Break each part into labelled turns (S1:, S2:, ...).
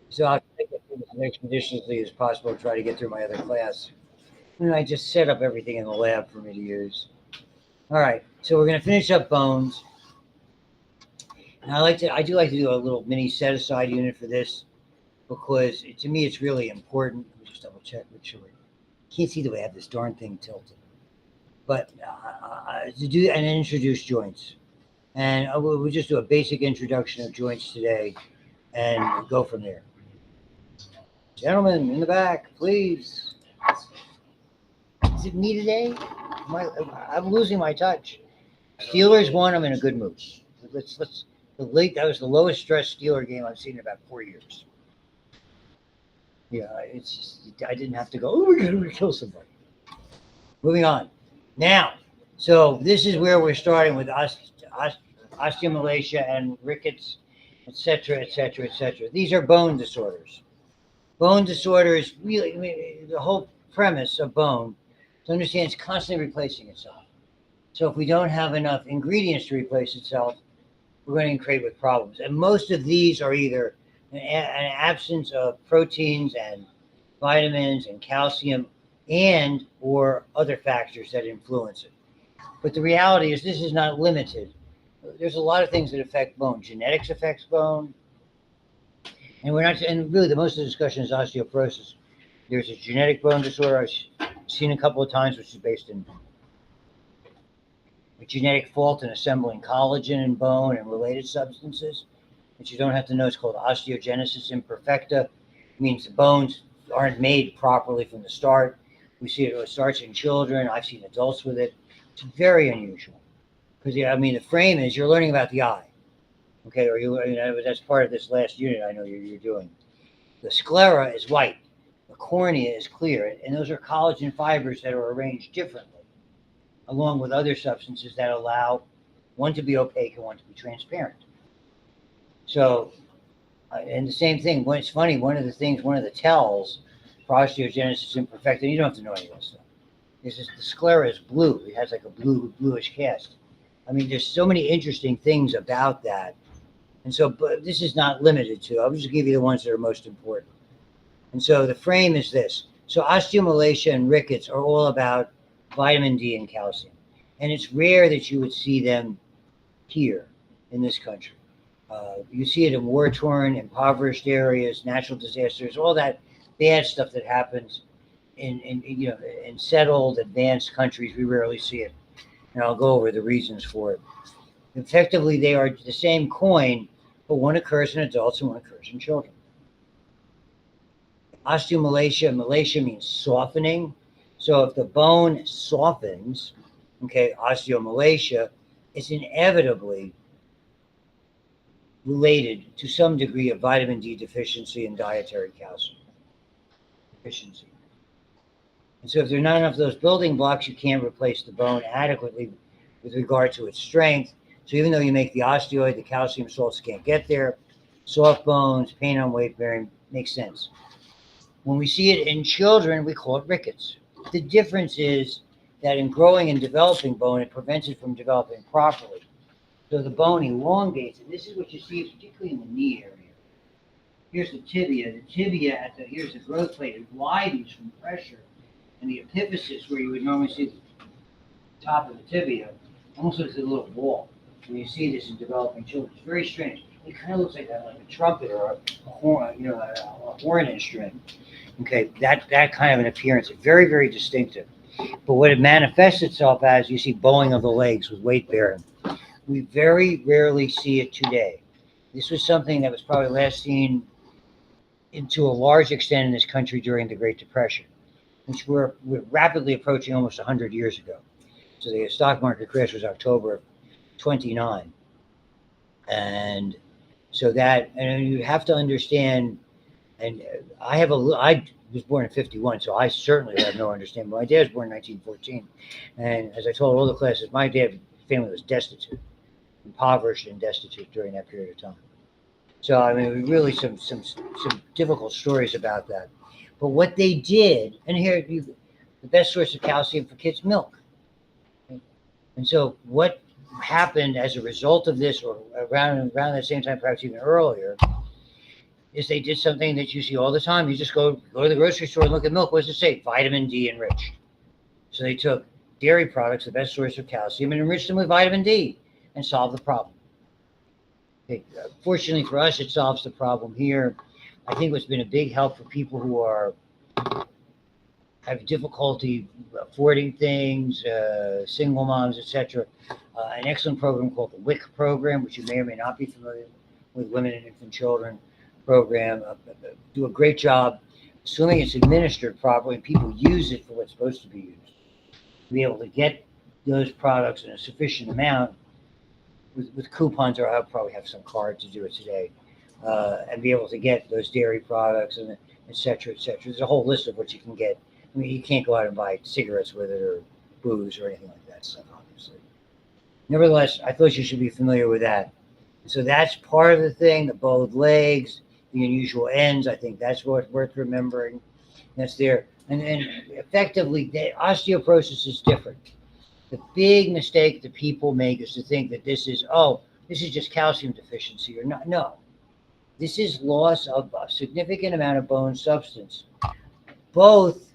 S1: So I'll try to get through this as expeditiously as possible, try to get through my other class. And I just set up everything in the lab for me to use. All right, so we're going to finish up bones. And I do like to do a little mini set aside unit for this because to me it's really important. Let me just double check, make sure. Can't see the way I have this darn thing tilted. But to do and introduce joints. And we'll just do a basic introduction of joints today and go from there. Gentlemen in the back, please. Is it me today? I'm losing my touch. Steelers won. I'm in a good mood. Let's. That was the lowest stress Steeler game I've seen in about 4 years. Yeah, it's just, I didn't have to go. Oh my God, I'm gonna kill somebody. Moving on. Now, so this is where we're starting with osteomalacia and rickets, etc., etc., etc. These are bone disorders. Bone disorders, really, I mean, the whole premise of bone to understand it's constantly replacing itself. So if we don't have enough ingredients to replace itself, we're going to create with problems. And most of these are either an absence of proteins and vitamins and calcium and or other factors that influence it. But the reality is this is not limited. There's a lot of things that affect bone. Genetics affects bone. And we're not, and really the most of the discussion is osteoporosis. There's a genetic bone disorder I've seen a couple of times, which is based in a genetic fault in assembling collagen in bone and related substances, which you don't have to know. It's called osteogenesis imperfecta. It means the bones aren't made properly from the start. We see it starts in children. I've seen adults with it. It's very unusual because I mean the frame is you're learning about the eye, okay? Or that's part of this last unit I know you're doing. The sclera is white, the cornea is clear, and those are collagen fibers that are arranged differently, along with other substances that allow one to be opaque and one to be transparent. So, and the same thing. When it's funny, one of the tells for osteogenesis imperfecta, and you don't have to know any of that stuff, is just the sclera is blue. It has like a bluish cast. I mean, there's so many interesting things about that. And so, but this is not limited to. I'll just give you the ones that are most important. And so the frame is this. So osteomalacia and rickets are all about vitamin D and calcium. And it's rare that you would see them here in this country. You see it in war-torn, impoverished areas, natural disasters, all that bad stuff that happens in settled, advanced countries. We rarely see it. And I'll go over the reasons for it. Effectively, they are the same coin, but one occurs in adults and one occurs in children. Osteomalacia, malacia means softening. So if the bone softens, okay, osteomalacia, it's inevitably related to some degree of vitamin D deficiency and dietary calcium deficiency. And so if there are not enough of those building blocks, you can't replace the bone adequately with regard to its strength. So even though you make the osteoid, the calcium salts can't get there. Soft bones, pain on weight bearing, makes sense. When we see it in children, we call it rickets. The difference is that in growing and developing bone, it prevents it from developing properly. So the bone elongates, and this is what you see, particularly in the knee area. Here's the tibia. The tibia, here's the growth plate. It widens from pressure. And the epiphysis, where you would normally see the top of the tibia, almost looks like a little ball. And you see this in developing children. It's very strange. It kind of looks like a trumpet or a horn, a horn instrument. Okay, that kind of an appearance. It's very, very distinctive. But what it manifests itself as, you see bowing of the legs with weight bearing. We very rarely see it today. This was something that was probably last seen to a large extent in this country during the Great Depression, which we're rapidly approaching almost 100 years ago. So the stock market crash was October of 29. And so that, and you have to understand, and I was born in 51, so I certainly have no understanding. But my dad was born in 1914. And as I told all the classes, my dad's family was destitute, impoverished and destitute during that period of time. So, I mean, really some difficult stories about that. But what they did, and here, the best source of calcium for kids, milk. And so what happened as a result of this, or around the same time, perhaps even earlier, is they did something that you see all the time. You just go to the grocery store and look at milk. What does it say? Vitamin D enriched. So they took dairy products, the best source of calcium, and enriched them with vitamin D and solved the problem. Okay. Fortunately for us, it solves the problem here. I think what's been a big help for people who have difficulty affording things, single moms, etc. An excellent program called the WIC program, which you may or may not be familiar with, Women and Infant Children program. Do a great job, assuming it's administered properly and people use it for what's supposed to be used. To be able to get those products in a sufficient amount with coupons, or I'll probably have some card to do it today, and be able to get those dairy products and et cetera, et cetera. There's a whole list of what you can get. I mean, you can't go out and buy cigarettes with it or booze or anything like that stuff, obviously. Nevertheless, I thought you should be familiar with that. So that's part of the thing, the bowed legs, the unusual ends. I think that's what's worth remembering. That's there. And effectively, osteoporosis is different. The big mistake that people make is to think that this is just calcium deficiency or not. No, this is loss of a significant amount of bone substance. Both,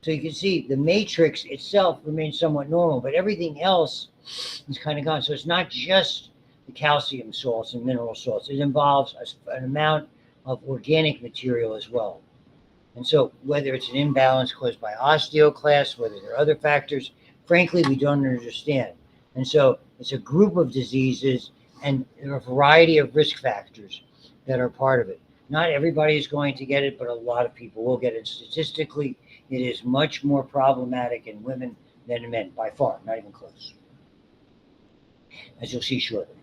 S1: so you can see the matrix itself remains somewhat normal, but everything else is kind of gone. So it's not just the calcium salts and mineral salts. It involves an amount of organic material as well. And so whether it's an imbalance caused by osteoclasts, whether there are other factors, frankly, we don't understand. And so it's a group of diseases, and there are a variety of risk factors that are part of it. Not everybody is going to get it, but a lot of people will get it. Statistically, it is much more problematic in women than in men, by far, not even close, as you'll see shortly.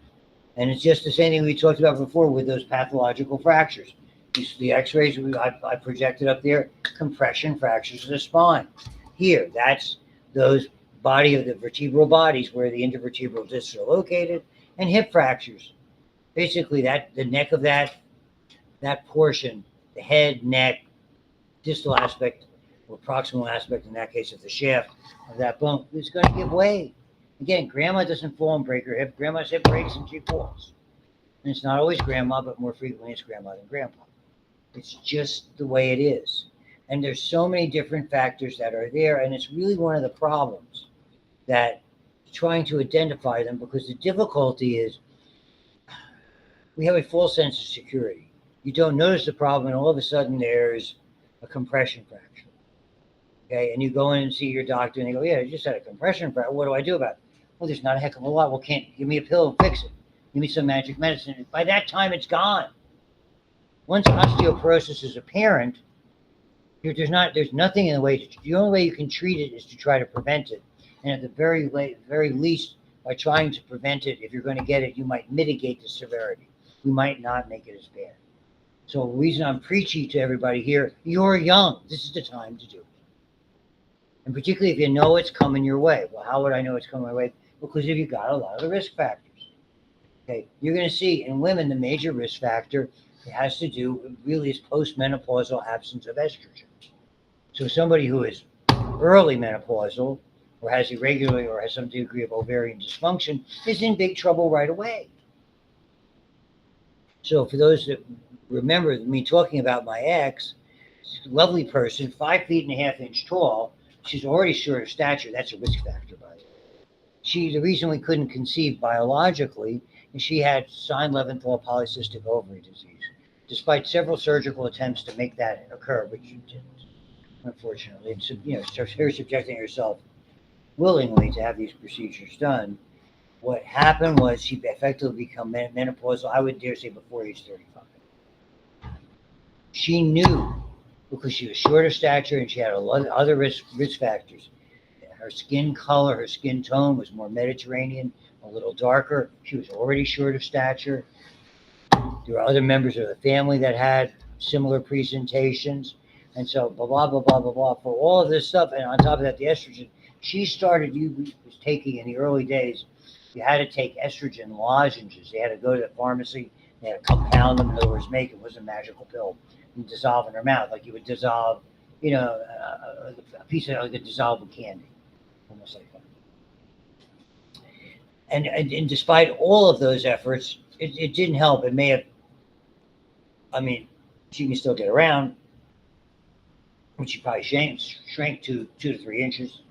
S1: And it's just the same thing we talked about before with those pathological fractures. The x-rays I projected up there, compression fractures of the spine. Here, that's those body of the vertebral bodies where the intervertebral discs are located, and hip fractures. Basically, that the neck of that portion, the head, neck, distal aspect, or proximal aspect, in that case of the shaft of that bone, is going to give way. Again, grandma doesn't fall and break her hip. Grandma's hip breaks and she falls. And it's not always grandma, but more frequently it's grandma than grandpa. It's just the way it is. And there's so many different factors that are there, and it's really one of the problems that trying to identify them, because the difficulty is we have a false sense of security. You don't notice the problem, and all of a sudden there's a compression fracture. Okay, and you go in and see your doctor, and they go, "Yeah, you just had a compression fracture. What do I do about it?" Well, there's not a heck of a lot. Well, can't give me a pill and fix it. Give me some magic medicine. By that time, it's gone. Once osteoporosis is apparent, there's nothing in the way. The only way you can treat it is to try to prevent it, and at the very least, by trying to prevent it, if you're going to get it, you might mitigate the severity. You might not make it as bad. So the reason I'm preachy to everybody here, you're young. This is the time to do it. And particularly if you know it's coming your way. Well, how would I know it's coming my way? Because if you got a lot of the risk factors. Okay, you're going to see in women the major risk factor has to do really is postmenopausal absence of estrogen. So somebody who is early menopausal or has irregular or has some degree of ovarian dysfunction is in big trouble right away. So for those that remember me talking about my ex, lovely person, 5 feet and a half inch tall, she's already short of stature. That's a risk factor, by the way. The reason we couldn't conceive biologically is she had Stein-Leventhal polycystic ovary disease, despite several surgical attempts to make that occur, which you didn't, unfortunately. And so, her subjecting herself willingly to have these procedures done. What happened was she effectively became menopausal, I would dare say, before age 35. She knew, because she was short of stature and she had a lot of other risk factors. Her skin color, her skin tone was more Mediterranean, a little darker. She was already short of stature. There were other members of the family that had similar presentations. And so, blah, blah, blah, blah, blah, blah. For all of this stuff, and on top of that, the estrogen, she started was taking in the early days, you had to take estrogen lozenges. They had to go to the pharmacy. They had to compound them. In other words, make it. It wasn't a magical pill. And dissolve in her mouth like you would dissolve, a piece of like a dissolved candy. Almost like that. And despite all of those efforts, it didn't help. It may have, She can still get around, but she probably shrank to 2 to 3 inches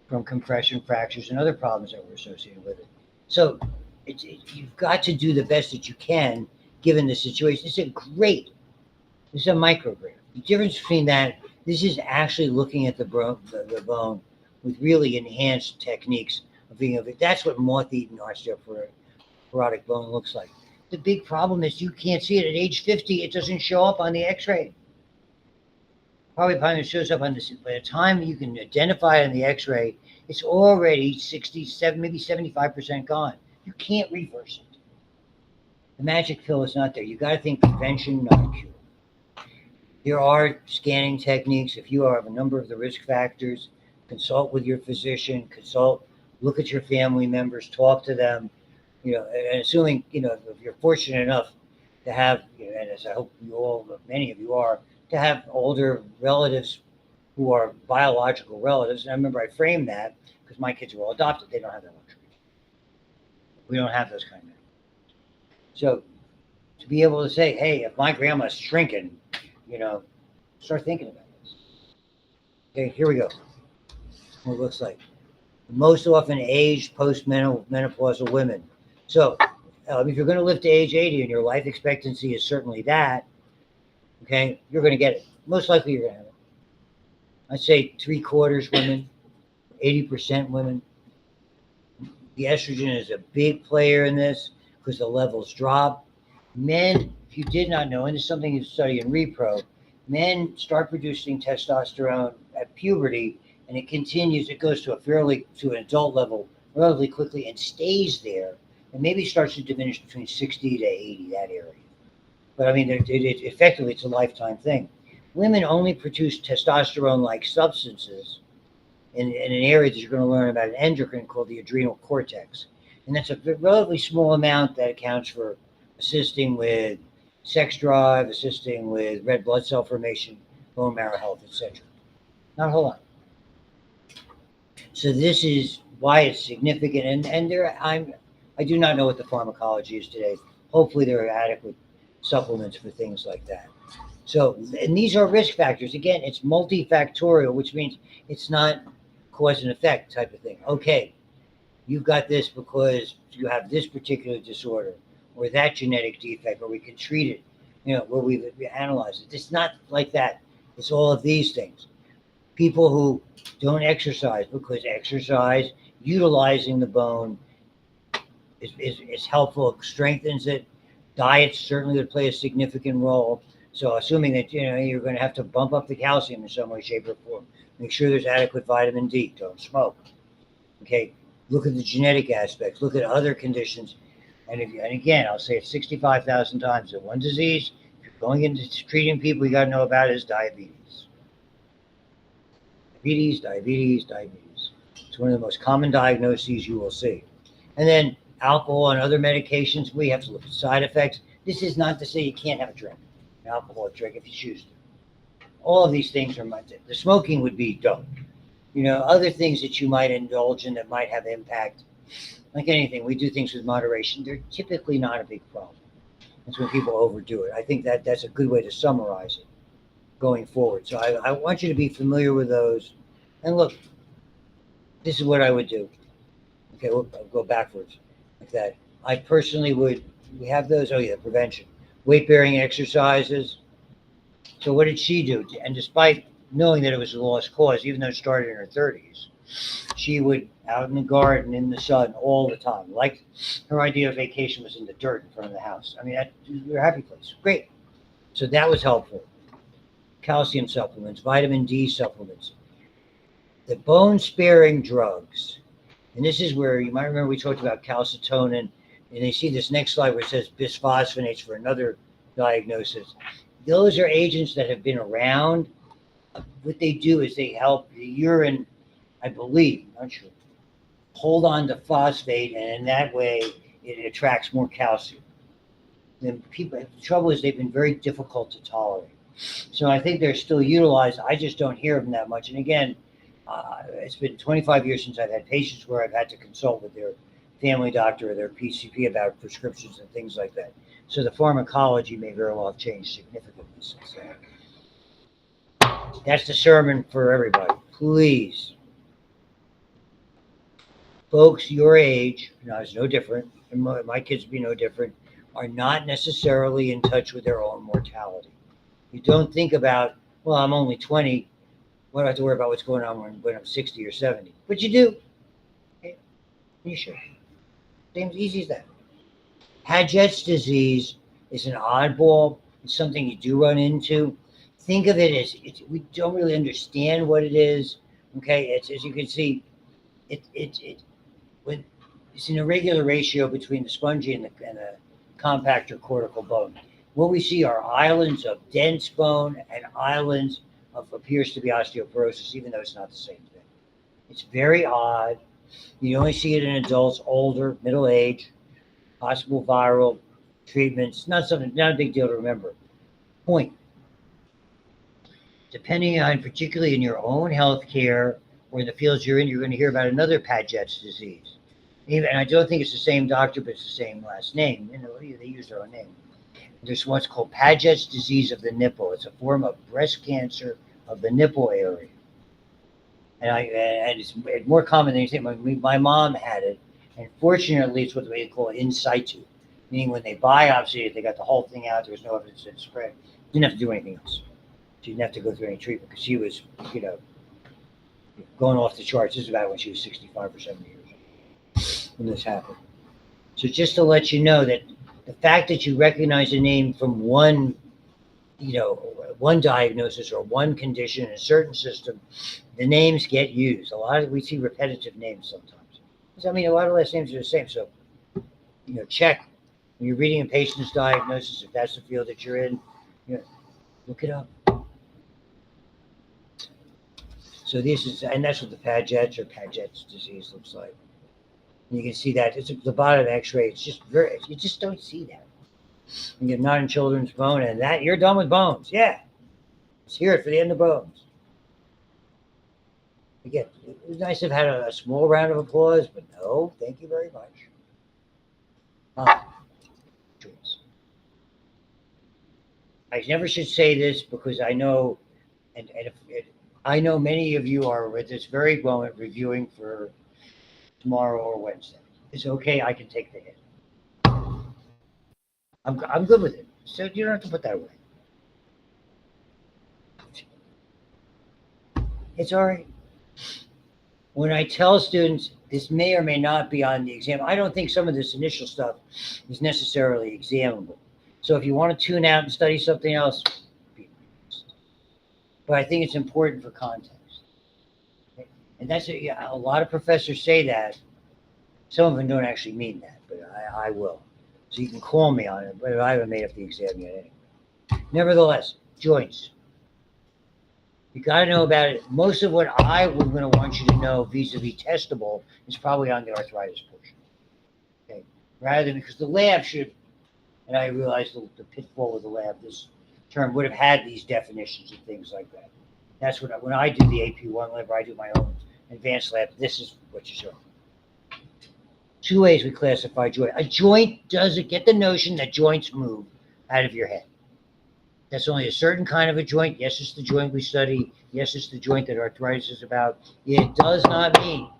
S1: from compression fractures and other problems that were associated with it. So you've got to do the best that you can given the situation. This is a micrograph. The difference between that, this is actually looking at the bone with really enhanced techniques of being able to, that's what moth-eaten osteoporotic bone looks like. The big problem is you can't see it at age 50. It doesn't show up on the x-ray. Probably by the time it shows up on this, by the time you can identify it on the x-ray, it's already 67, maybe 75% gone. You can't reverse it. The magic pill is not there. You got to think prevention, not cure. There are scanning techniques. If you have a number of the risk factors, consult with your physician, look at your family members, talk to them, and assuming, if you're fortunate enough to have, and as I hope many of you are, to have older relatives who are biological relatives. And I remember I framed that because my kids were all adopted. They don't have that luxury. We don't have those kind of things. So to be able to say, hey, if my grandma's shrinking, start thinking about this. Okay, here we go. What it looks like. Most often aged postmenopausal women. So if you're going to live to age 80 and your life expectancy is certainly that, okay, you're going to get it. Most likely you're going to have it. I'd say 3/4 women, 80% women. The estrogen is a big player in this because the levels drop. Men, if you did not know, and this is something you study in repro, men start producing testosterone at puberty, and it continues. It goes to an adult level relatively quickly and stays there, and maybe starts to diminish between 60 to 80, that area. But I mean, effectively, it's a lifetime thing. Women only produce testosterone-like substances in an area that you're going to learn about an endocrine called the adrenal cortex. And that's a relatively small amount that accounts for assisting with sex drive, assisting with red blood cell formation, bone marrow health, etc. Not a whole lot. So this is why it's significant. And I do not know what the pharmacology is today. Hopefully there are adequate supplements for things like that. So, and these are risk factors. Again, it's multifactorial, which means it's not cause and effect type of thing. Okay, you've got this because you have this particular disorder or that genetic defect, or we can treat it, where we analyze it. It's not like that. It's all of these things. People who don't exercise because exercise, utilizing the bone is helpful, it strengthens it. Diet certainly would play a significant role. So assuming that, you're going to have to bump up the calcium in some way, shape, or form. Make sure there's adequate vitamin D. Don't smoke. Okay, look at the genetic aspects. Look at other conditions. And again, I'll say it 65,000 times. The one disease, if you're going into treating people, you got to know about is diabetes. Diabetes. It's one of the most common diagnoses you will see. And then alcohol and other medications, we have to look at side effects. This is not to say you can't have a drink, an alcoholic drink, if you choose to. All of these things are the smoking would be don't. Other things that you might indulge in that might have impact. Like anything, we do things with moderation. They're typically not a big problem. That's when people overdo it. I think that's a good way to summarize it going forward. So I want you to be familiar with those. And look, this is what I would do. Okay, I'll go backwards like that. I personally we have those. Oh yeah, prevention. Weight-bearing exercises. So what did she do? And despite knowing that it was a lost cause, even though it started in her 30s, she would out in the garden in the sun all the time. Like her idea of vacation was in the dirt in front of the house. I mean, that was a happy place. Great. So that was helpful. Calcium supplements, vitamin D supplements, the bone-sparing drugs. And this is where you might remember we talked about calcitonin, and you see this next slide where it says bisphosphonates for another diagnosis. Those are agents that have been around. What they do is they help the urine, I believe, I'm not sure, hold on to phosphate, and in that way it attracts more calcium. The trouble is they've been very difficult to tolerate. So I think they're still utilized. I just don't hear of them that much. And again, it's been 25 years since I've had patients where I've had to consult with their family doctor or their PCP about prescriptions and things like that. So the pharmacology may very well have changed significantly since then. That's the sermon for everybody. Please, folks your age, and I was no different, and my kids would be no different, are not necessarily in touch with their own mortality. You don't think about, well, I'm only 20. What do I have to worry about what's going on when I'm 60 or 70? But you do. Okay? You should. Same easy as that. Paget's disease is an oddball. It's something you do run into. Think of it as we don't really understand what it is. Okay, it's as you can see, when it's an irregular ratio between the spongy and the compact or cortical bone. What we see are islands of dense bone and islands of appears to be osteoporosis, even though it's not the same thing. It's very odd. You only see it in adults, older, middle age, possible viral treatments. Not a big deal to remember. Point. Depending on, particularly in your own healthcare or in the fields you're in, you're going to hear about another Paget's disease. And I don't think it's the same doctor, but it's the same last name. You know, they use their own name. There's what's called Paget's disease of the nipple. It's a form of breast cancer of the nipple area. And it's more common than you think. My mom had it, and fortunately, it's what they call in situ, meaning when they biopsy it, they got the whole thing out. There was no evidence that it spread. Didn't have to do anything else. She didn't have to go through any treatment because she was, going off the charts. This is about when she was 65 or 70 years old when this happened. So just to let you know that the fact that you recognize a name from one diagnosis or one condition in a certain system, the names get used. We see repetitive names sometimes. I mean, a lot of last names are the same. So, check when you're reading a patient's diagnosis, if that's the field that you're in, look it up. So and that's what the Paget's disease looks like. And you can see that it's the bottom X-ray. It's just you just don't see that. And you're not in children's bone, and that you're done with bones. Yeah, let's hear it for the end of bones. Again, it was nice to have had a small round of applause, but no, thank you very much. I never should say this because I know, I know many of you are at this very moment reviewing for tomorrow or Wednesday. It's okay. I can take the hit. I'm good with it. So you don't have to put that away. It's all right. When I tell students this may or may not be on the exam, I don't think some of this initial stuff is necessarily examinable. So if you want to tune out and study something else, be honest. But I think it's important for context. Okay? And that's a lot of professors say that. Some of them don't actually mean that, but I will. So you can call me on it, but I haven't made up the exam yet anyway. Nevertheless, joints. You got to know about it. Most of what I was going to want you to know vis-a-vis testable is probably on the arthritis portion. Okay, rather than because the lab should, and I realized the pitfall with the lab, this term would have had these definitions and things like that. That's what when I do the AP1 lab, or I do my own advanced lab. This is what you show. Two ways we classify joint. A joint doesn't get the notion that joints move out of your head. That's only a certain kind of a joint. Yes, it's the joint we study. Yes, it's the joint that arthritis is about. It does not mean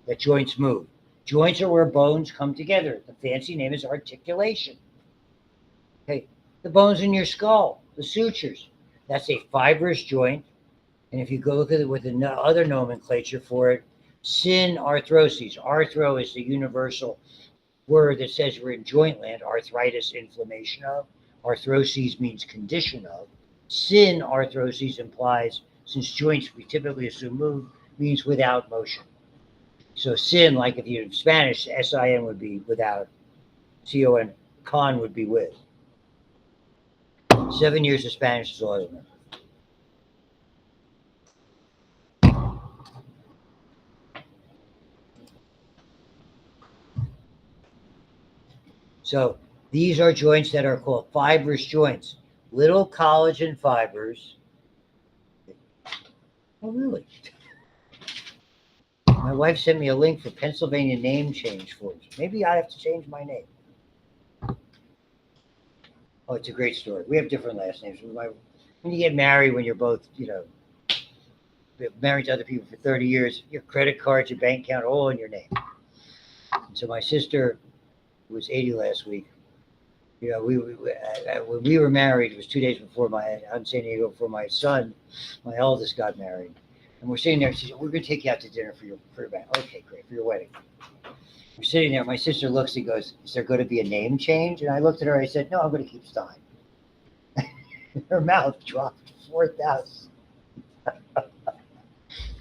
S1: that joints move. Joints are where bones come together. The fancy name is articulation. Okay, the bones in your skull, the sutures, that's a fibrous joint. And if you go look at it with other nomenclature for it, synarthroses. Arthro is the universal word that says we're in joint land. Arthritis, inflammation of. Arthroses means condition of. Synarthroses implies, since joints we typically assume move, means without motion. So sin, like if you're in Spanish, S-I-N would be without. C-O-N, con would be with. 7 years of Spanish is all I remember. So these are joints that are called fibrous joints. Little collagen fibers. Oh, really? My wife sent me a link for Pennsylvania name change forms. Maybe I have to change my name. Oh, it's a great story. We have different last names. When you get married, when you're both, married to other people for 30 years, your credit cards, your bank account, all in your name. And so my sister, who was 80 last week, when we were married, it was 2 days before on San Diego, before my son, my eldest, got married. And we're sitting there, she said, we're going to take you out to dinner for your wedding. Okay, great, for your wedding. We're sitting there, my sister looks and goes, is there going to be a name change? And I looked at her, I said, no, I'm going to keep Stein. Her mouth dropped 4,000.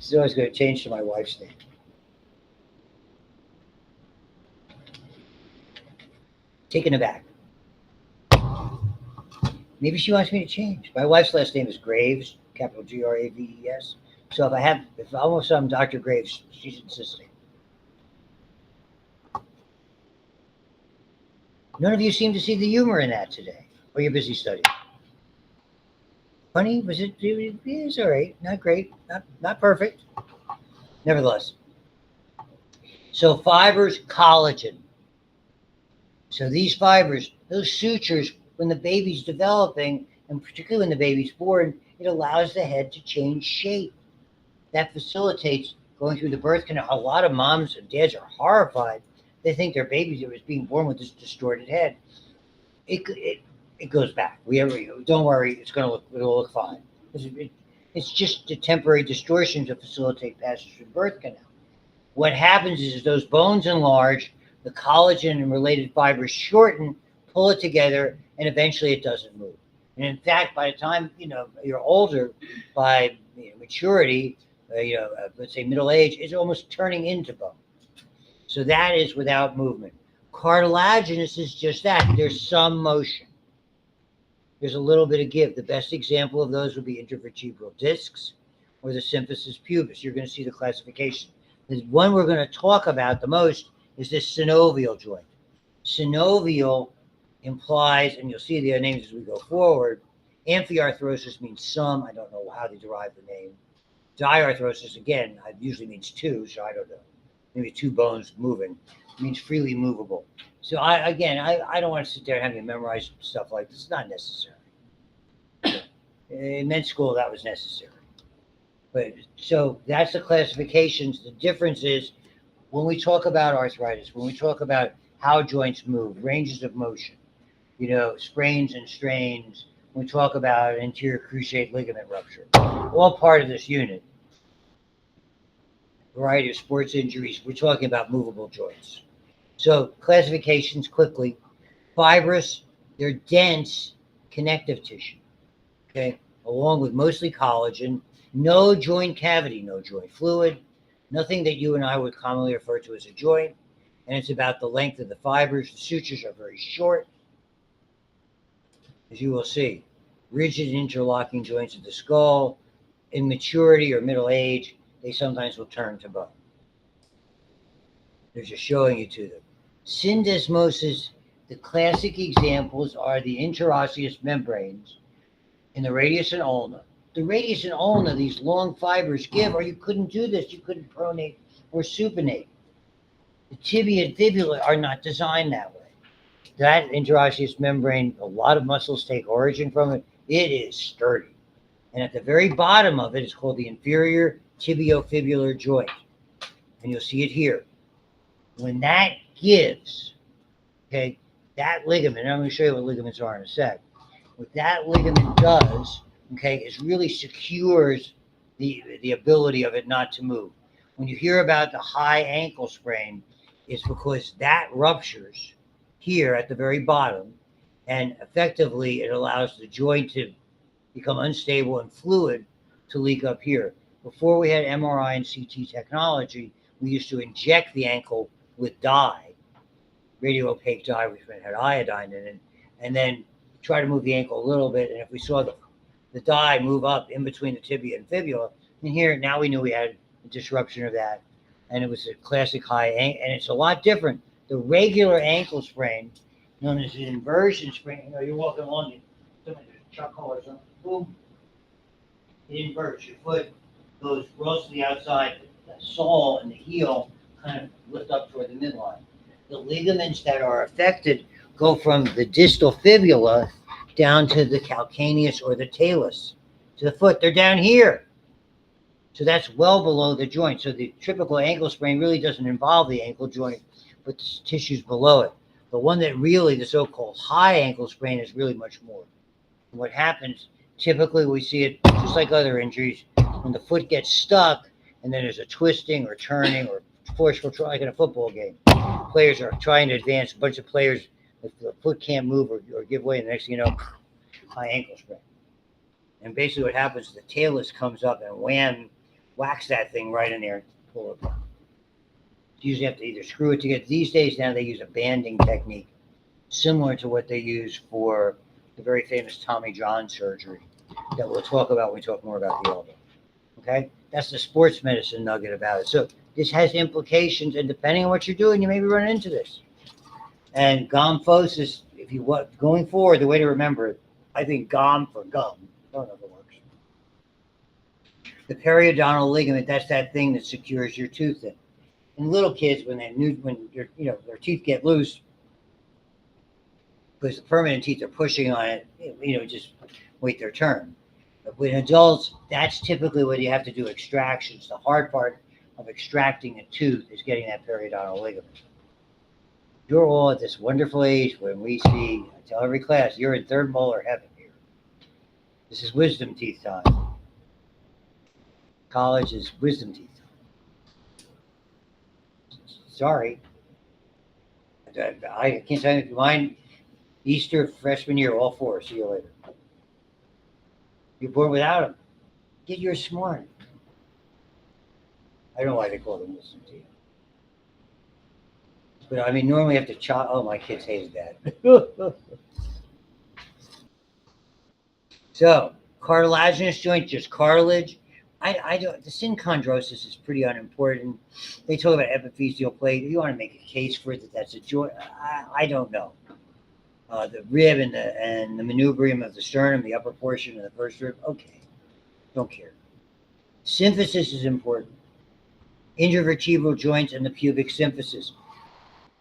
S1: So I was going to change to my wife's name. Taken aback. Maybe she wants me to change. My wife's last name is Graves, capital Graves. So if almost I'm Dr. Graves, she's insisting. None of you seem to see the humor in that today. Or you're busy studying. Funny? It's all right. Not great. Not perfect. Nevertheless. So fibers, collagen. So these fibers, those sutures, when the baby's developing, and particularly when the baby's born, it allows the head to change shape. That facilitates going through the birth canal. A lot of moms and dads are horrified. They think their baby was being born with this distorted head. It goes back. Don't worry, it'll look fine. It's just a temporary distortion to facilitate passage through the birth canal. What happens is those bones enlarge, the collagen and related fibers shorten, pull it together, and eventually it doesn't move. And in fact, by the time you're older, by maturity, let's say middle age, it's almost turning into bone. So that is without movement. Cartilaginous is just that. There's some motion. There's a little bit of give. The best example of those would be intervertebral discs or the symphysis pubis. You're going to see the classification. The one we're going to talk about the most is this synovial joint. Synovial implies, and you'll see the names as we go forward, amphiarthrosis means some. I don't know how they derive the name. Diarthrosis, again, usually means two, so I don't know. Maybe two bones moving. It means freely movable. So I don't want to sit there and have you memorize stuff like this. It's not necessary. In med school, that was necessary. But so that's the classifications. The difference is when we talk about arthritis, when we talk about how joints move, ranges of motion, sprains and strains, when we talk about anterior cruciate ligament rupture, all part of this unit. Variety of sports injuries, we're talking about movable joints. So classifications quickly. Fibrous, they're dense connective tissue, okay, along with mostly collagen, no joint cavity, no joint fluid, nothing that you and I would commonly refer to as a joint, and it's about the length of the fibers. The sutures are very short, as you will see. Rigid interlocking joints of the skull. In maturity or middle age, they sometimes will turn to bone. They're just showing you to them. Syndesmosis, the classic examples are the interosseous membranes in the radius and ulna. The radius and ulna, these long fibers give, or you couldn't do this. You couldn't pronate or supinate. The tibia and fibula are not designed that way. That interosseous membrane, a lot of muscles take origin from it. It is sturdy. And at the very bottom of it is called the inferior tibiofibular joint. And you'll see it here. When that gives, okay, that ligament, and I'm going to show you what ligaments are in a sec. What that ligament does, okay, is really secures the ability of it not to move. When you hear about the high ankle sprain, it's because that ruptures here at the very bottom, and effectively it allows the joint to become unstable and fluid to leak up here. Before we had MRI and CT technology, we used to inject the ankle with dye, radio-opaque dye, which had iodine in it, and then try to move the ankle a little bit. And if we saw the dye move up in between the tibia and fibula, and here, now we knew we had a disruption of that, and it was a classic high ankle, and it's a lot different. The regular ankle sprain, known as an inversion sprain, you're walking along, somebody chuck hole or something, boom, it inverts. Your foot goes gross to the outside, sole and the heel kind of lift up toward the midline. The ligaments that are affected go from the distal fibula down to the calcaneus or the talus, to the foot. They're down here. So that's well below the joint. So the typical ankle sprain really doesn't involve the ankle joint, but the tissues below it. The one that really, the so-called high ankle sprain, is really much more. And what happens, typically we see it just like other injuries, when the foot gets stuck and then there's a twisting or turning or forceful, like in a football game. Players are trying to advance, a bunch of players, if the foot can't move or give way, and the next thing you know, high ankle sprain. And basically what happens is the talus comes up and whacks that thing right in there and pull it apart. You usually have to either screw it together. These days now they use a banding technique similar to what they use for the very famous Tommy John surgery that we'll talk about when we talk more about the elbow. Okay? That's the sports medicine nugget about it. So this has implications, and depending on what you're doing, you may be running into this. And gomphosis, if you want, going forward, the way to remember it, I think gom for gum. I don't know if it works. The periodontal ligament, that's that thing that secures your tooth in. And little kids, when their teeth get loose, because the permanent teeth are pushing on it, just wait their turn. But with adults, that's typically when you have to do extractions. The hard part of extracting a tooth is getting that periodontal ligament. You're all at this wonderful age when we see, I tell every class, you're in third molar heaven here. This is wisdom teeth time. College is wisdom teeth time. Sorry. I can't tell you if you mind. Easter, freshman year, all four. See you later. You're born without them. Get yours smart. I don't know why they call them wisdom teeth. But I mean, normally you have to chop. Oh, my kids hated that. So, cartilaginous joint, just cartilage. I don't. The synchondrosis is pretty unimportant. They talk about epiphyseal plate. You want to make a case for it that's a joint. I don't know. The rib and the manubrium of the sternum, the upper portion of the first rib. Okay, don't care. Symphysis is important. Intervertebral joints and the pubic symphysis.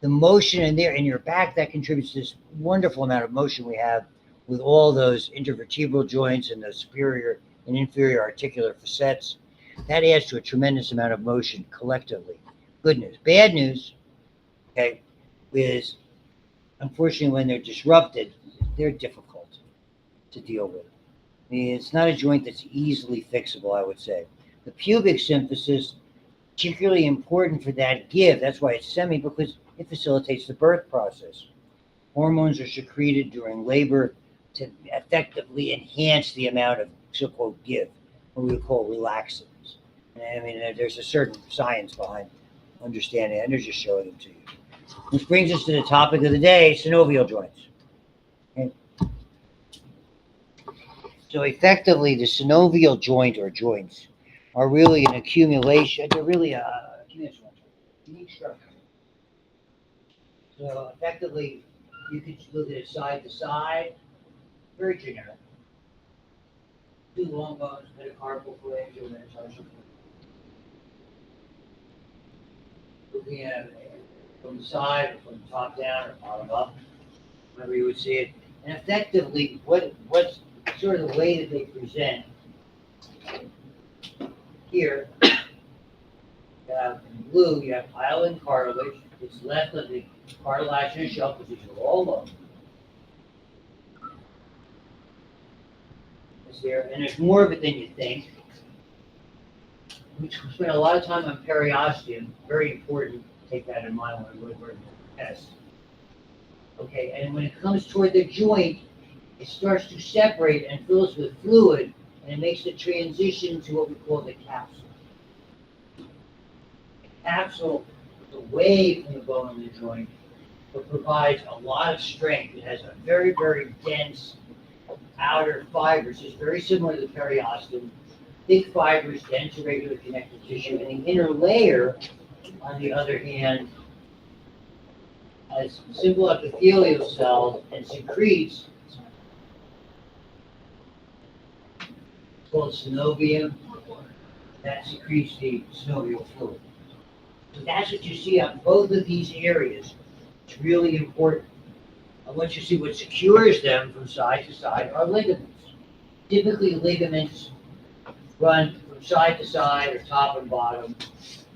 S1: The motion in your back, that contributes to this wonderful amount of motion we have with all those intervertebral joints and those superior and inferior articular facets. That adds to a tremendous amount of motion collectively. Good news. Bad news, okay, is unfortunately when they're disrupted, they're difficult to deal with. I mean, it's not a joint that's easily fixable, I would say. The pubic symphysis, particularly important for that give. That's why it's semi, because it facilitates the birth process. Hormones are secreted during labor to effectively enhance the amount of so-called give, what we would call relaxants. I mean, there's a certain science behind understanding, and they're just showing them to you. Which brings us to the topic of the day, synovial joints. Okay. So effectively, the synovial joint or joints are really an accumulation. They're really a unique structure. So effectively, you could look at it side to side, very generic. Two long bones, metacarpal phalangeal metatarsal. Looking at it from the side, or from the top down, or bottom up, whenever you would see it. And effectively, what's sort of the way that they present here, you have in blue, you have hyaline cartilage. It's left of the cartilaginous shelf, because these are all low. It's there, and there's more of it than you think. We spent a lot of time on periosteum. Very important to take that in mind when we're doing the test. Okay, and when it comes toward the joint, it starts to separate and fills with fluid, and it makes the transition to what we call the capsule. The capsule is away from the bone in the joint, but provides a lot of strength. It has a very, very dense outer fibers. It's very similar to the periosteum. Thick fibers, dense, irregular connective tissue, and the inner layer, on the other hand, has simple epithelial cells and secretes. It's called synovium. that secretes the synovial fluid. So that's what you see on both of these areas. It's really important. And what you see, what secures them from side to side are ligaments. Typically, ligaments run from side to side or top and bottom.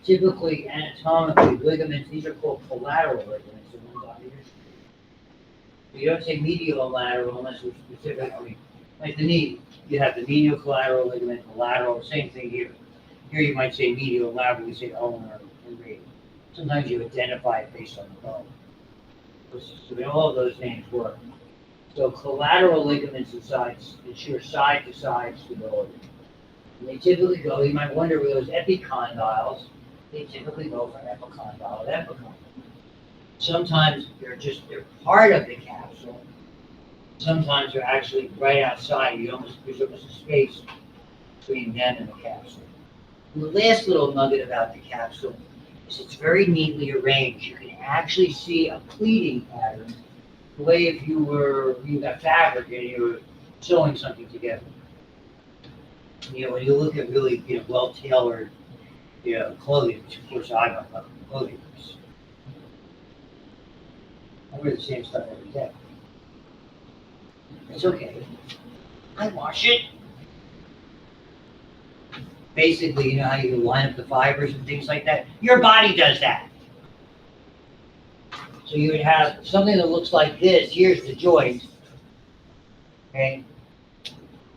S1: Typically, anatomically, ligaments, these are called collateral ligaments, the ones on either street. You don't say medial and lateral unless we're specifically, like the knee, you have the medial collateral ligament, the lateral, same thing here. Here you might say medial and lateral, you say ulnar and radial. Sometimes you identify it based on the bone. So all of those names work. So collateral ligaments and sides ensure side-to-side stability. And they typically go, you might wonder with those epicondyles, they typically go from epicondyle to epicondyle. Sometimes they're part of the capsule. Sometimes they're actually right outside. There's almost a space between them and the capsule. And the last little nugget about the capsule is it's very neatly arranged. You can actually see a pleating pattern the way if you got fabric and you were sewing something together. When you look at really, well-tailored, clothing, which of course I don't love clothing. I wear the same stuff every day. It's okay. I wash it. Basically, you know how you line up the fibers and things like that? Your body does that. So you would have something that looks like this. Here's the joint. Okay?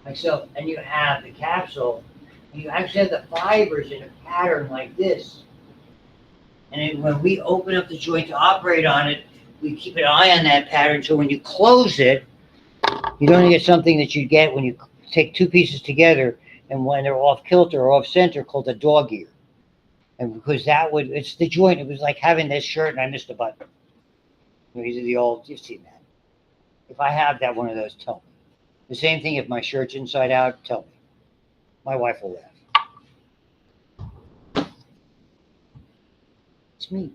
S1: Like so. And you have the capsule. And you actually have the fibers in a pattern like this. And when we open up the joint to operate on it, we keep an eye on that pattern. So when you close it, you don't get something that you get when you take two pieces together and when they're off kilter or off center called a dog ear. And because it's the joint. It was like having this shirt and I missed a button. These are the old, you've seen that. If I have that one of those, tell me. The same thing if my shirt's inside out, tell me. My wife will laugh. It's me.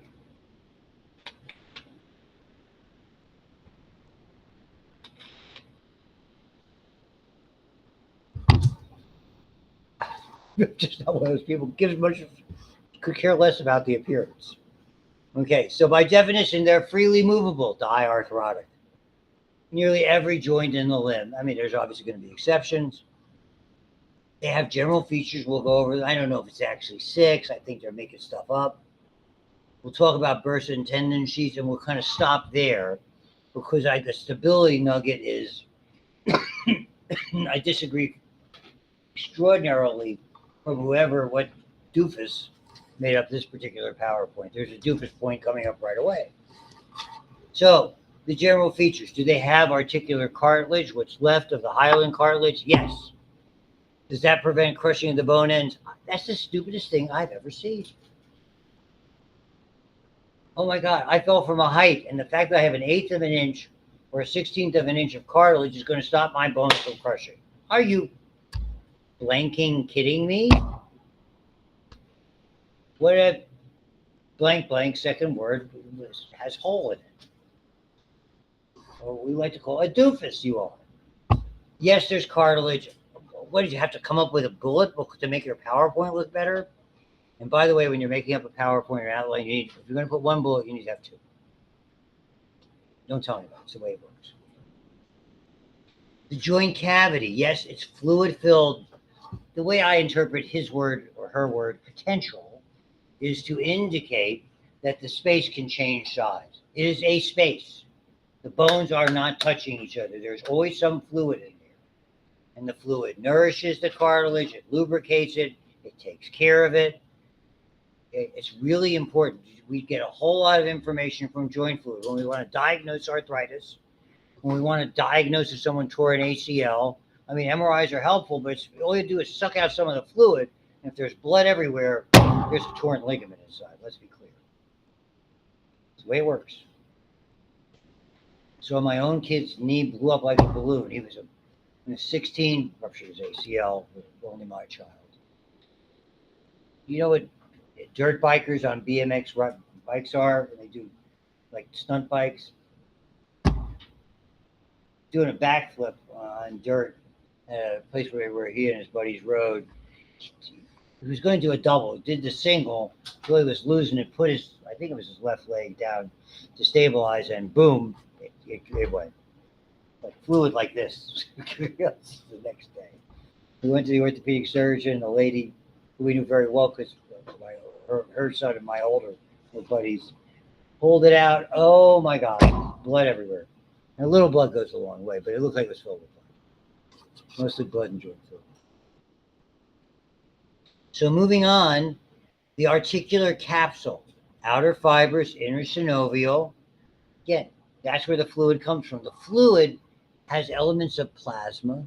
S1: Just not one of those people could care less about the appearance. Okay, so by definition, they're freely movable, diarthrotic. Nearly every joint in the limb. I mean, there's obviously going to be exceptions. They have general features we'll go over. I don't know if it's actually 6. I think they're making stuff up. We'll talk about bursa and tendon sheaths, and we'll kind of stop there because the stability nugget is, I disagree extraordinarily from what doofus made up this particular PowerPoint. There's a doofus point coming up right away. So, the general features. Do they have articular cartilage? What's left of the hyaline cartilage? Yes. Does that prevent crushing of the bone ends? That's the stupidest thing I've ever seen. Oh my God, I fell from a height, and the fact that I have an 1/8 of an inch or a 16th of an inch of cartilage is going to stop my bones from crushing. Are you blanking kidding me? What a blank, second word, has hole in it. Or we like to call a doofus, you are. Yes, there's cartilage. What, did you have to come up with a bullet book to make your PowerPoint look better? And by the way, when you're making up a PowerPoint or outline, if you're going to put one bullet, you need to have 2. Don't tell me about it. It's the way it works. The joint cavity. Yes, it's fluid filled. The way I interpret his word or her word, potential, is to indicate that the space can change size. It is a space. The bones are not touching each other. There's always some fluid in there. And the fluid nourishes the cartilage. It lubricates it. It takes care of it. It's really important. We get a whole lot of information from joint fluid. When we want to diagnose arthritis, when we want to diagnose if someone tore an ACL, I mean, MRIs are helpful, but all you do is suck out some of the fluid. And if there's blood everywhere, there's a torn ligament inside. Let's be clear. It's the way it works. So my own kid's knee blew up like a balloon. He was in a 16, ruptured his ACL, only my child. You know what dirt bikers on BMX bikes are? They do like stunt bikes. Doing a backflip on dirt at a place where he and his buddies rode. He was going to do a double. He did the single. Really was losing it. Put his, I think it was his left leg down to stabilize, and boom, it went. Like fluid like this. The next day, we went to the orthopedic surgeon. The lady who we knew very well because her son and my older were buddies. Pulled it out. Oh my God, blood everywhere. And a little blood goes a long way, but it looked like it was filled with blood. Mostly blood and joint fluid. So moving on, the articular capsule, outer fibrous, inner synovial. Again, that's where the fluid comes from. The fluid has elements of plasma,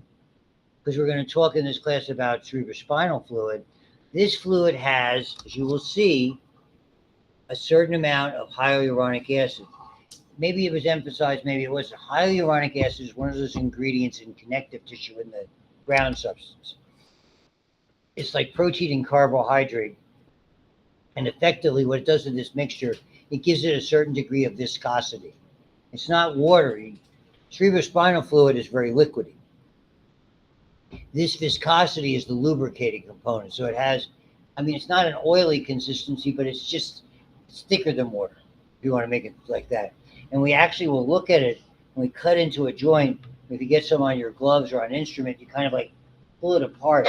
S1: because we're going to talk in this class about cerebrospinal fluid. This fluid has, as you will see, a certain amount of hyaluronic acid. Maybe it was emphasized, maybe it wasn't. Hyaluronic acid is one of those ingredients in connective tissue in the ground substance. It's like protein and carbohydrate. And effectively, what it does in this mixture, it gives it a certain degree of viscosity. It's not watery. Cerebrospinal fluid is very liquidy. This viscosity is the lubricating component. So it has, I mean, it's not an oily consistency, but it's just thicker than water, if you want to make it like that. And we actually will look at it when we cut into a joint. If you get some on your gloves or on an instrument, you kind of like pull it apart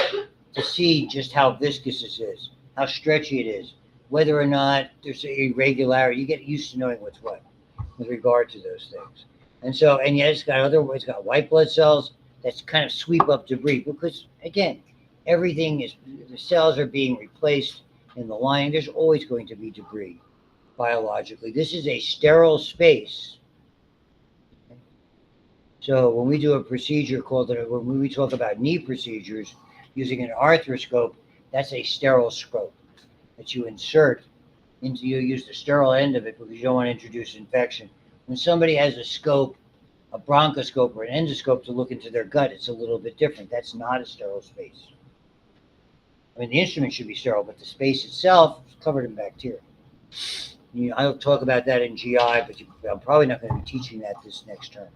S1: to see just how viscous this is, how stretchy it is, whether or not there's an irregularity. You get used to knowing what's what with regard to those things. And so, and yet it's got white blood cells that kind of sweep up debris because, again, everything is, the cells are being replaced in the lining. There's always going to be debris biologically. This is a sterile space. So when we do a procedure when we talk about knee procedures using an arthroscope, that's a sterile scope that you insert into, you use the sterile end of it because you don't want to introduce infection. When somebody has a scope, a bronchoscope or an endoscope to look into their gut, it's a little bit different. That's not a sterile space. I mean, the instrument should be sterile, but the space itself is covered in bacteria. I'll talk about that in GI, but I'm probably not going to be teaching that this next term.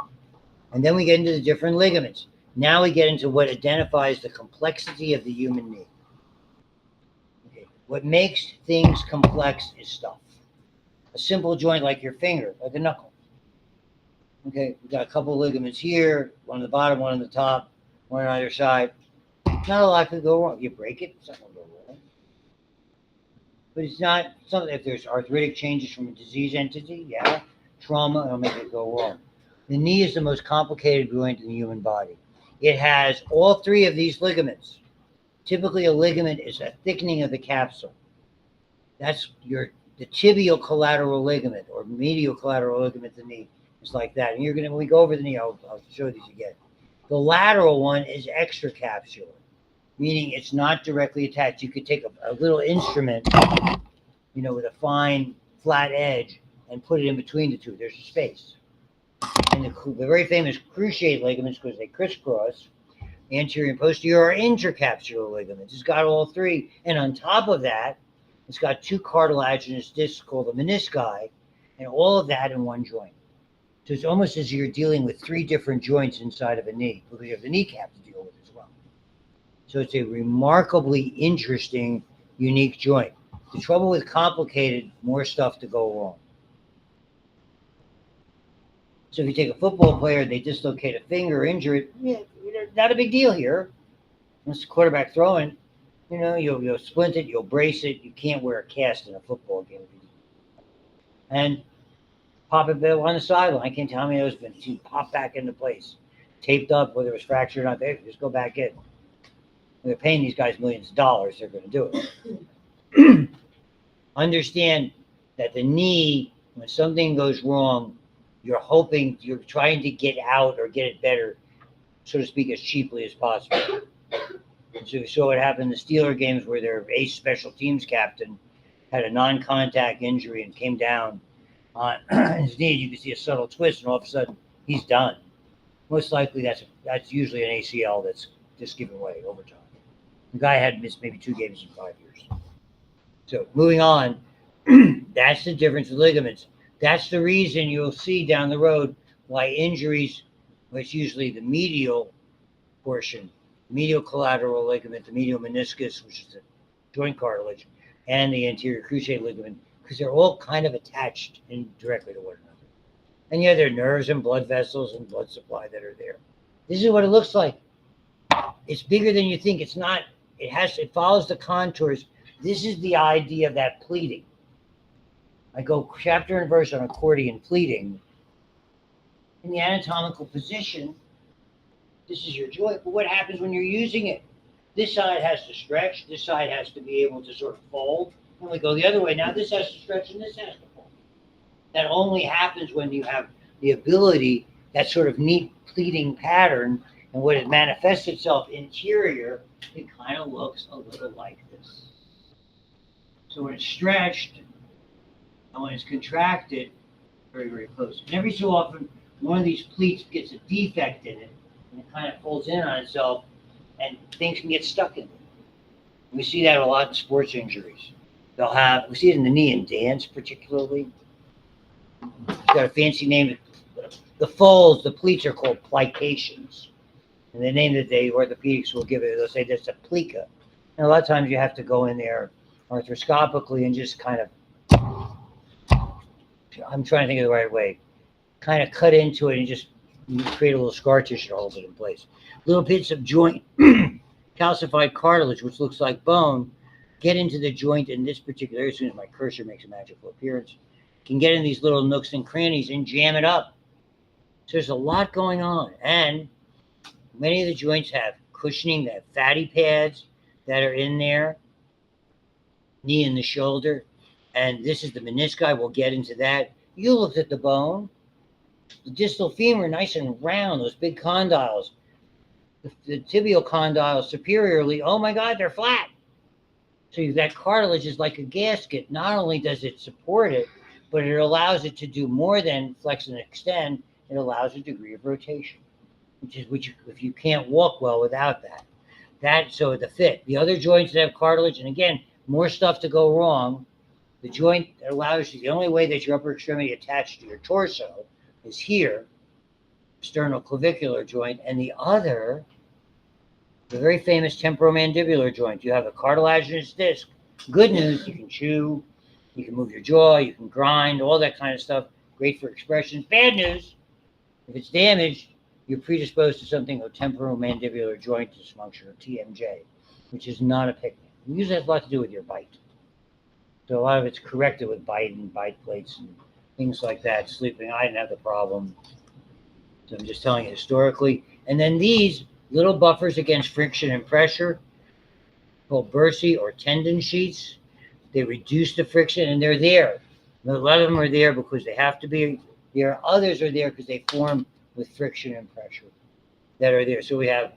S1: And then we get into the different ligaments. Now we get into what identifies the complexity of the human knee. Okay. What makes things complex is stuff. A simple joint like your finger, like a knuckle. Okay, we've got a couple of ligaments here, one on the bottom, one on the top, one on either side. Not a lot could go wrong. You break it, something will go wrong. But it's not something, if there's arthritic changes from a disease entity, yeah, trauma, it'll make it go wrong. The knee is the most complicated joint in the human body. It has all three of these ligaments. Typically, a ligament is a thickening of the capsule. That's the tibial collateral ligament or medial collateral ligament of the knee. It's like that. And when we go over the knee, I'll show these again. The lateral one is extracapsular, meaning it's not directly attached. You could take a little instrument, with a fine flat edge and put it in between the two. There's a space. And the very famous cruciate ligaments, because they crisscross, anterior and posterior, are intercapsular ligaments. It's got all three. And on top of that, it's got two cartilaginous discs called the menisci, and all of that in one joint. So it's almost as you're dealing with three different joints inside of a knee, because you have the kneecap to deal with as well. So it's a remarkably interesting, unique joint. The trouble with complicated, more stuff to go wrong. So if you take a football player, they dislocate a finger, injure it, not a big deal here. Once the quarterback throwing, you'll splint it, you'll brace it. You can't wear a cast in a football game. And pop it on the sideline. I can't tell how many of those been pop back into place, taped up, whether it was fractured or not. They just go back in. They're paying these guys millions of dollars. They're going to do it. Understand that the knee, when something goes wrong, you're trying to get out or get it better, so to speak, as cheaply as possible. And so we saw what happened in the Steeler games where their ace special teams captain had a non-contact injury and came down on his knee. You could see a subtle twist, and all of a sudden he's done. Most likely that's usually an ACL that's just given way over time. The guy had missed maybe 2 games in 5 years. So moving on, that's the difference with ligaments. That's the reason you'll see down the road why injuries, which usually the medial portion, medial collateral ligament, the medial meniscus, which is the joint cartilage and the anterior cruciate ligament, because they're all kind of attached indirectly to one another. And yeah, there are nerves and blood vessels and blood supply that are there. This is what it looks like. It's bigger than you think. It's not. It follows the contours. This is the idea of that pleating. I go chapter and verse on accordion pleating. In the anatomical position, this is your joint. But what happens when you're using it? This side has to stretch. This side has to be able to sort of fold. And we go the other way. Now this has to stretch and this has to fold. That only happens when you have the ability, that sort of neat pleating pattern, and when it manifests itself interior, it kind of looks a little like this. So when it's stretched and when it's contracted, very, very close. And every so often, one of these pleats gets a defect in it, and it kind of folds in on itself, and things can get stuck in it. We see that a lot in sports injuries. We see it in the knee in dance, particularly. It's got a fancy name. The folds, the pleats are called plications. And the name that the orthopedics will give it, they'll say that's a plica. And a lot of times you have to go in there arthroscopically and just kind of, I'm trying to think of the right way, kind of cut into it and just create a little scar tissue to hold it in place. Little bits of joint, calcified cartilage, which looks like bone, get into the joint in this particular area. As soon as my cursor makes a magical appearance, can get in these little nooks and crannies and jam it up. So there's a lot going on. And many of the joints have cushioning, they have fatty pads that are in there, knee and the shoulder. And this is the menisci. We'll get into that. You looked at the bone. The distal femur, nice and round, those big condyles. The tibial condyles superiorly, oh my God, they're flat. So that cartilage is like a gasket. Not only does it support it, but it allows it to do more than flex and extend. It allows a degree of rotation, which if you can't walk well without that. So the fit. The other joints that have cartilage, and again, more stuff to go wrong. The joint that allows you, the only way that your upper extremity attached to your torso is here, sternoclavicular joint, and the other, the very famous temporomandibular joint. You have a cartilaginous disc. Good news, you can chew, you can move your jaw, you can grind, all that kind of stuff. Great for expressions. Bad news, if it's damaged, you're predisposed to something called temporomandibular joint dysfunction, or TMJ, which is not a picnic. It usually has a lot to do with your bite. So a lot of it's corrected with bite and bite plates and things like that. Sleeping, I didn't have the problem. So I'm just telling you historically. And then these little buffers against friction and pressure, called bursae or tendon sheets, they reduce the friction, and they're there. A lot of them are there because they have to be there. Others are there because they form with friction and pressure that are there. So we have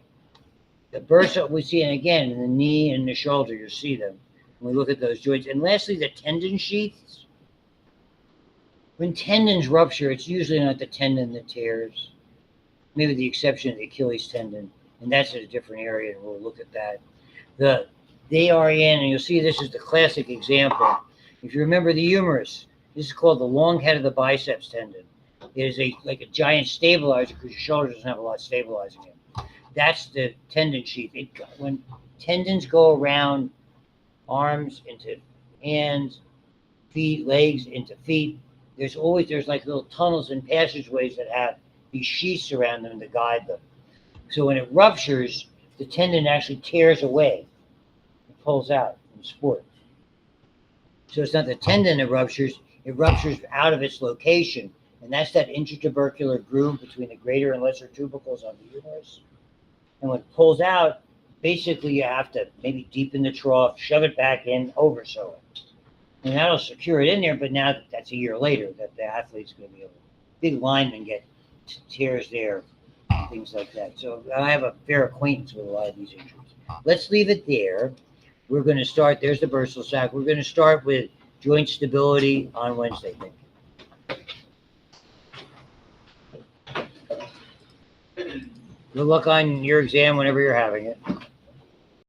S1: the bursa we see, and again, in the knee and the shoulder, you'll see them when we look at those joints. And lastly, the tendon sheaths. When tendons rupture, it's usually not the tendon that tears, maybe the exception of the Achilles tendon, and that's in a different area, and we'll look at that. They are in, and you'll see this is the classic example. If you remember the humerus, this is called the long head of the biceps tendon. It is like a giant stabilizer because your shoulder doesn't have a lot stabilizing it. That's the tendon sheath. When tendons go around arms into hands, feet, legs into feet, there's like little tunnels and passageways that have these sheaths around them to guide them. So when it ruptures, the tendon actually tears away. It pulls out in sport. So it's not the tendon that ruptures, it ruptures out of its location. And that's that intertubercular groove between the greater and lesser tubercles on the humerus. And when it pulls out, basically you have to maybe deepen the trough, shove it back in, oversew it. And that'll secure it in there, but now that's a year later that the athlete's going to be able to, big linemen get tears there, things like that. So I have a fair acquaintance with a lot of these injuries. Let's leave it there. We're going to start, there's the bursal sac. We're going to start with joint stability on Wednesday. Good luck on your exam whenever you're having it.